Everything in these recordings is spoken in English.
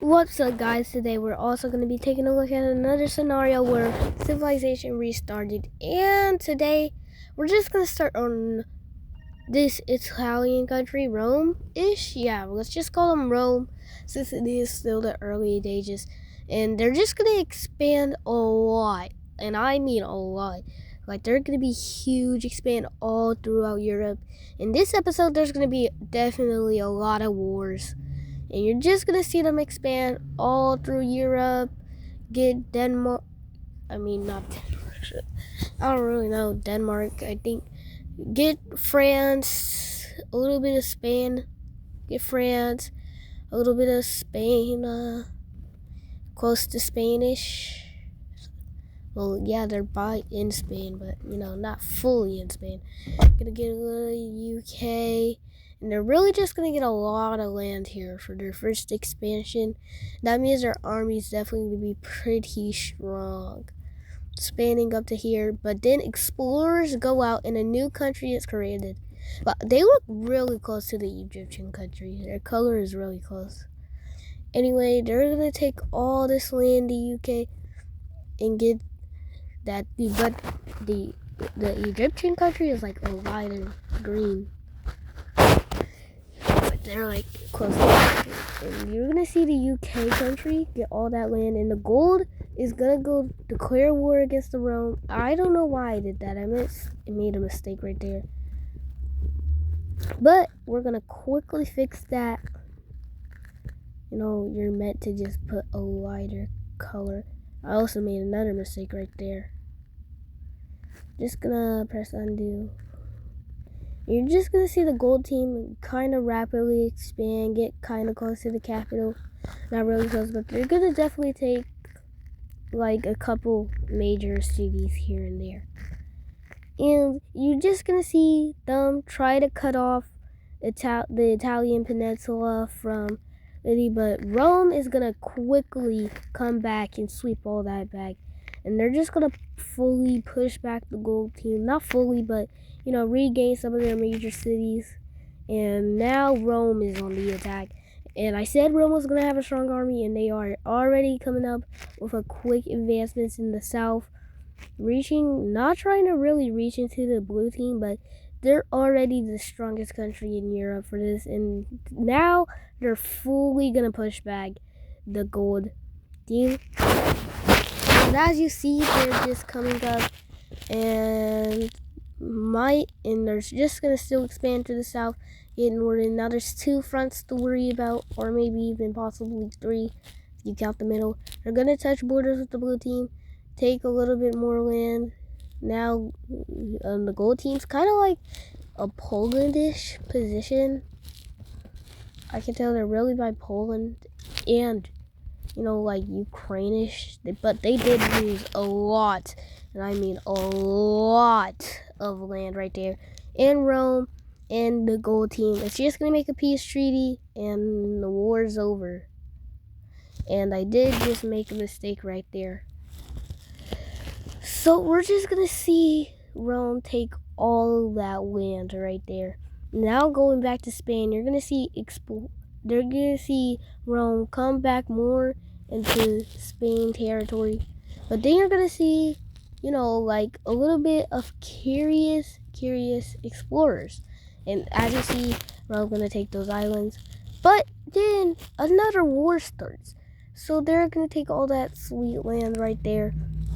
What's up, guys? Today we're also going to be taking a look at another scenario where civilization restarted, and today we're just going to start on this Italian country, Rome-ish. Yeah, let's just call them Rome since it is still the early stages, and they're just going to expand a lot, and I mean a lot. Like, they're going to be huge, expand all throughout Europe. In this episode, there's going to be definitely a lot of wars. And you're just gonna see them expand all through Europe, get Denmark. I mean, not Denmark. I don't really know Denmark. I think get France, a little bit of Spain. Get France, a little bit of Spain, close to Spanish. Well, yeah, they're in Spain, but not fully in Spain. Gonna get a little UK. And they're really just going to get a lot of land here for their first expansion. That means their army is definitely going to be pretty strong. Spanning up to here. But then explorers go out and a new country is created. But they look really close to the Egyptian country. Their color is really close. Anyway, they're going to take all this land, the UK, and get that. But the Egyptian country is like a lighter green. They're like close to and you're gonna see the UK country get all that land, and the gold is gonna go declare war against the Rome. I don't know why I did that. I made a mistake right there, but we're gonna quickly fix that. You're meant to just put a lighter color. I also made another mistake right there. Just gonna press undo. You're just going to see the gold team kind of rapidly expand, get kind of close to the capital. Not really close, but they're going to definitely take like a couple major cities here and there. And you're just going to see them try to cut off the Italian peninsula from Italy, but Rome is going to quickly come back and sweep all that back. And they're just going to fully push back the gold team. Not fully, but regain some of their major cities. And now Rome is on the attack. And I said Rome was going to have a strong army, and they are already coming up with a quick advancements in the south. Not trying to really reach into the blue team, but they're already the strongest country in Europe for this. And now they're fully going to push back the gold team. And as you see, they're just coming up and they're just gonna still expand to the south, get northern. Now there's 2 fronts to worry about, or maybe even possibly 3 if you count the middle. They're gonna touch borders with the blue team, take a little bit more land. Now the gold team's kind of like a Polandish position. I can tell they're really by Poland and like Ukrainish, but they did lose a lot, and I mean a lot of land right there. And Rome and the gold team, it's just gonna make a peace treaty, and the war's over. And I did just make a mistake right there. So we're just gonna see Rome take all that land right there. Now going back to Spain, you're gonna see they're gonna see Rome come back more into Spain territory, but then you're gonna see, like a little bit of curious explorers, and as you see, Rome gonna take those islands, but then another war starts, so they're gonna take all that sweet land right there,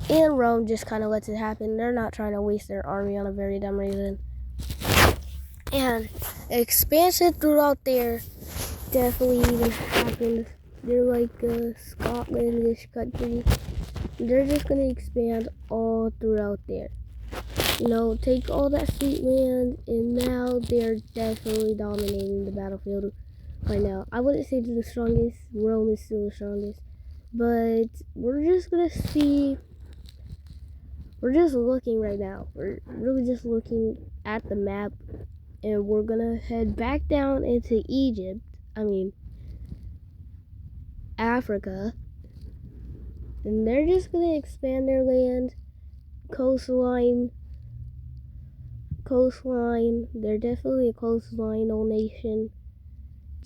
and Rome just kind of lets it happen. They're not trying to waste their army on a very dumb reason, and expansion throughout there definitely even happened. They're like a Scotlandish country. They're just gonna expand all throughout there. Take all that sweet land, and now they're definitely dominating the battlefield right now. I wouldn't say they're the strongest. Rome is still the strongest, but we're just gonna see. We're just looking right now. We're really just looking at the map, and we're gonna head back down into Egypt. Africa, and they're just gonna expand their land, coastline. They're definitely a coastline nation.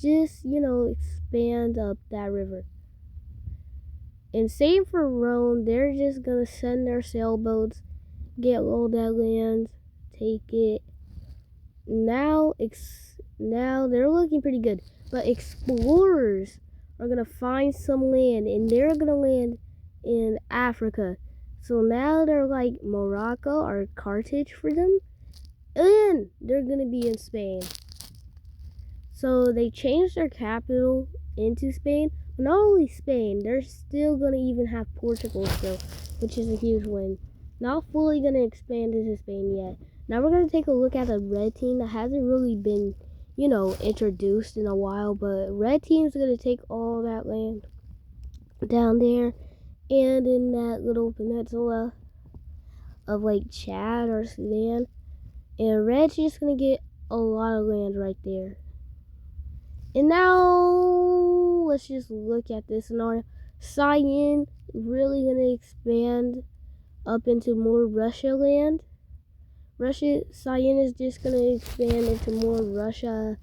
Just expand up that river. And same for Rome. They're just gonna send their sailboats, get all that land, take it. Now they're looking pretty good. But explorers are gonna find some land, and they're gonna land in Africa. So now they're like Morocco or Carthage for them, and they're gonna be in Spain. So they changed their capital into Spain. But not only Spain, they're still gonna even have Portugal still, which is a huge win. Not fully gonna expand into Spain yet. Now we're gonna take a look at the red team that hasn't really been, introduced in a while. But red team's gonna take all that land down there and in that little peninsula of like Chad or Sudan. And red's just gonna get a lot of land right there. And now let's just look at this scenario. Cyan really gonna expand up into more Russia land. Cyan is just gonna expand into more Russia.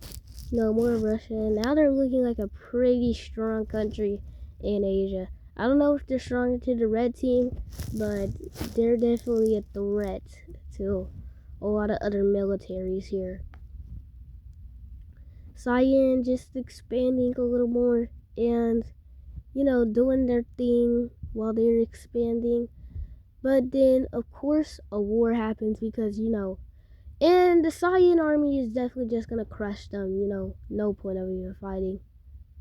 More Russia. Now they're looking like a pretty strong country in Asia. I don't know if they're stronger to the red team, but they're definitely a threat to a lot of other militaries here. Cyan just expanding a little more and, doing their thing while they're expanding. But then, of course, a war happens because, and the Cyan army is definitely just going to crush them, no point of even fighting.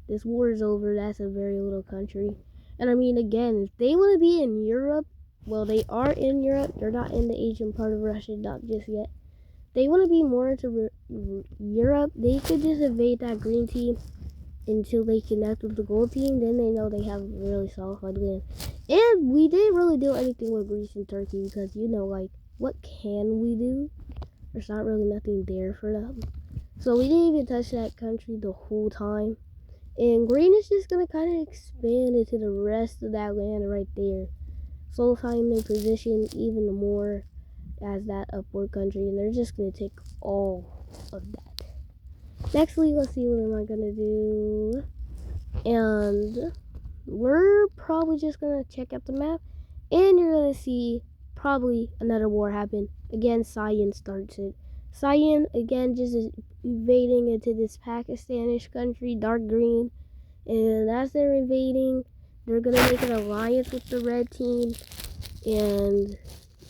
This war is over. That's a very little country. And I mean, again, if they want to be in Europe, well, they are in Europe. They're not in the Asian part of Russia, not just yet. They want to be more into Europe. They could just invade that green team until they connect with the gold team. Then they know they have a really solidified land. And we didn't really do anything with Greece and Turkey because, what can we do? There's not really nothing there for them. So we didn't even touch that country the whole time. And green is just going to kind of expand into the rest of that land right there, solidifying their position even more as that upward country, and they're just going to take all of that. Nextly, let's see what am I going to do. And we're probably just going to check out the map, and you're going to see probably another war happen. Again, Cyan starts it. Cyan, again, just invading into this Pakistanish country, dark green. And as they're invading, they're going to make an alliance with the red team. And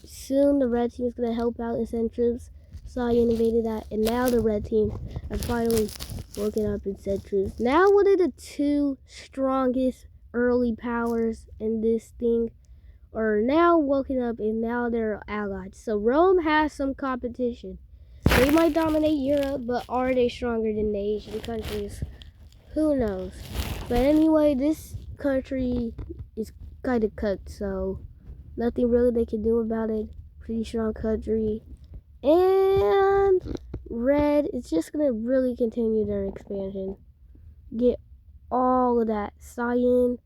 soon the red team is going to help out and send troops. Cyan invaded that. And now the red team are finally woken up and sent troops. Now one of the two strongest early powers in this thing are now woken up, and now they're allied. So Rome has some competition. They might dominate Europe, but are they stronger than the Asian countries? Who knows? But anyway, this country is kind of cooked, so nothing really they can do about it. Pretty strong country. And red is just going to really continue their expansion. Get all of that. Cyan,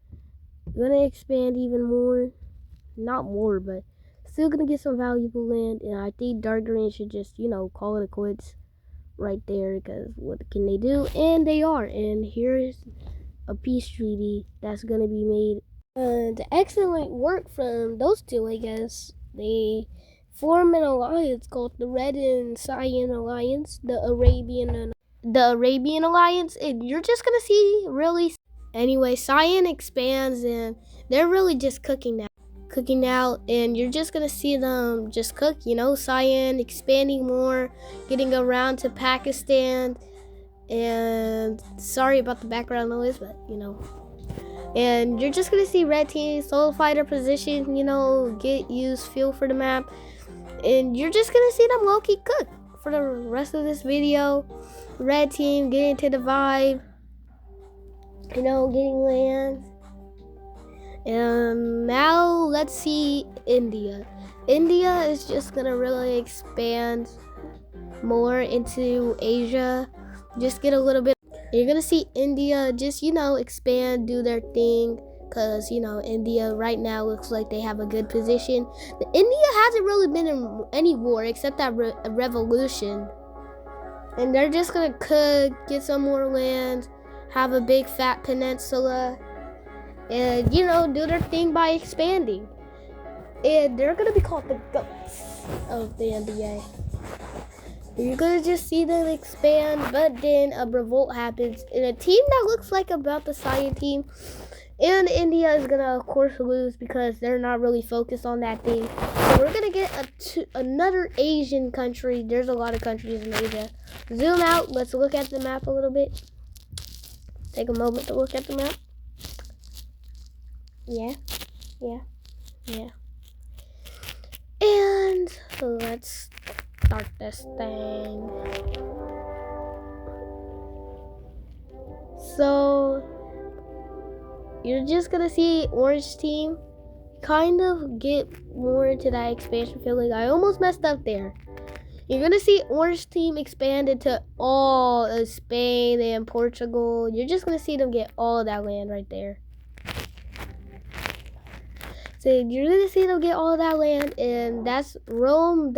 going to expand even more. Not more, but still going to get some valuable land. And I think dark green should just, call it a quits right there, because what can they do? And they are. And here's a peace treaty that's going to be made. And excellent work from those two, I guess. They form an alliance called the Red and Cyan Alliance, the Arabian Alliance, and you're just going to see really. Anyway, Cyan expands, and they're really just cooking out, and you're just gonna see them just cook, Cyan expanding more, getting around to Pakistan, and sorry about the background noise, but and you're just gonna see red team solidify their position, get used, feel for the map, and you're just gonna see them low-key cook for the rest of this video. Red team getting to the vibe, getting land. And now let's see India. India is just gonna really expand more into Asia. Just get a little bit. You're gonna see India just, expand, do their thing. Because, India right now looks like they have a good position. India hasn't really been in any war except that revolution. And they're just gonna cook, get some more land, have a big fat peninsula. and, you know, do their thing by expanding. And they're going to be called the GOATs of the NBA. You're going to just see them expand, but then a revolt happens. And a team that looks like about the Saiyan team, and India is going to, of course, lose because they're not really focused on that thing. So we're going to get another Asian country. There's a lot of countries in Asia. Zoom out. Let's look at the map a little bit. Take a moment to look at the map. Yeah. And let's start this thing. So you're just gonna see orange team kind of get more into that expansion feeling. I almost messed up there. You're gonna see orange team expand into all of Spain and Portugal. You're just gonna see them get all of that land right there. So you're gonna see them get all of that land, and that's Rome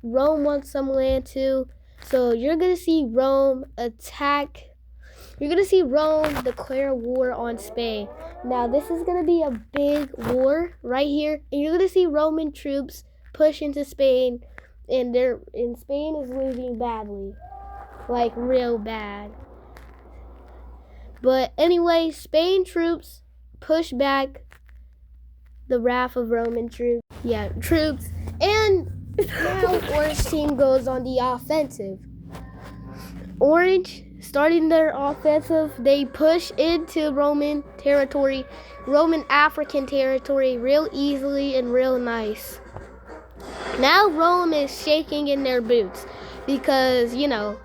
wants some land too. So you're gonna see Rome attack. You're gonna see Rome declare war on Spain. Now this is gonna be a big war right here, and you're gonna see Roman troops push into Spain, and Spain is losing badly, like real bad. But anyway, Spain troops push back the wrath of Roman troops. And now Orange team goes on the offensive. Orange, starting their offensive, they push into Roman territory, Roman African territory, real easily and real nice. Now Rome is shaking in their boots because, you know,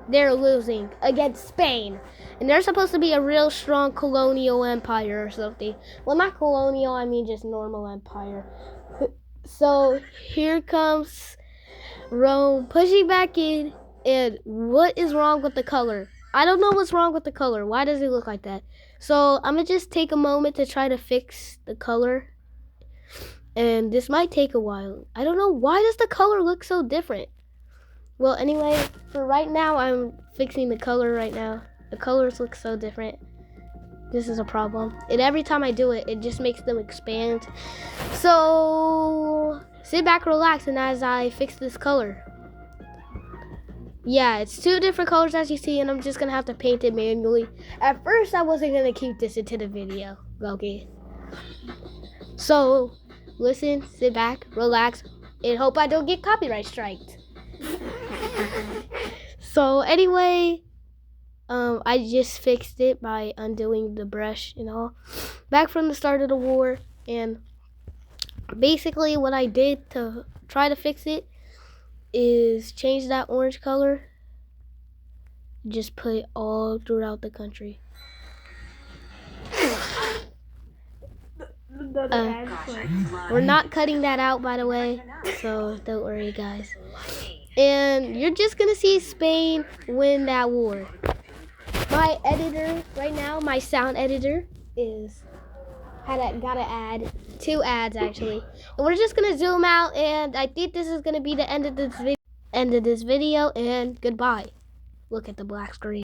they're losing against Spain. And they're supposed to be a real strong colonial empire or something. Well, not colonial, I mean just normal empire. So here comes Rome pushing back in. And what is wrong with the color? I don't know what's wrong with the color. Why does it look like that? So I'm going to just take a moment to try to fix the color. And this might take a while. I don't know. Why does the color look so different? Well, anyway, for right now, I'm fixing the color right now. The colors look so different. This is a problem. And every time I do it, it just makes them expand. So sit back, relax, and as I fix this color. Yeah, it's two different colors as you see, and I'm just going to have to paint it manually. At first, I wasn't going to keep this into the video. Okay. So, listen, sit back, relax, and hope I don't get copyright striked. So, anyway, I just fixed it by undoing the brush and all. Back from the start of the war, and basically what I did to try to fix it is change that orange color, just put it all throughout the country. We're not cutting that out, by the way, so don't worry, guys. And you're just gonna see Spain win that war. My editor right now, my sound editor, gotta add 2 ads actually. And we're just gonna zoom out, and I think this is gonna be the end of this video, and goodbye. Look at the black screen.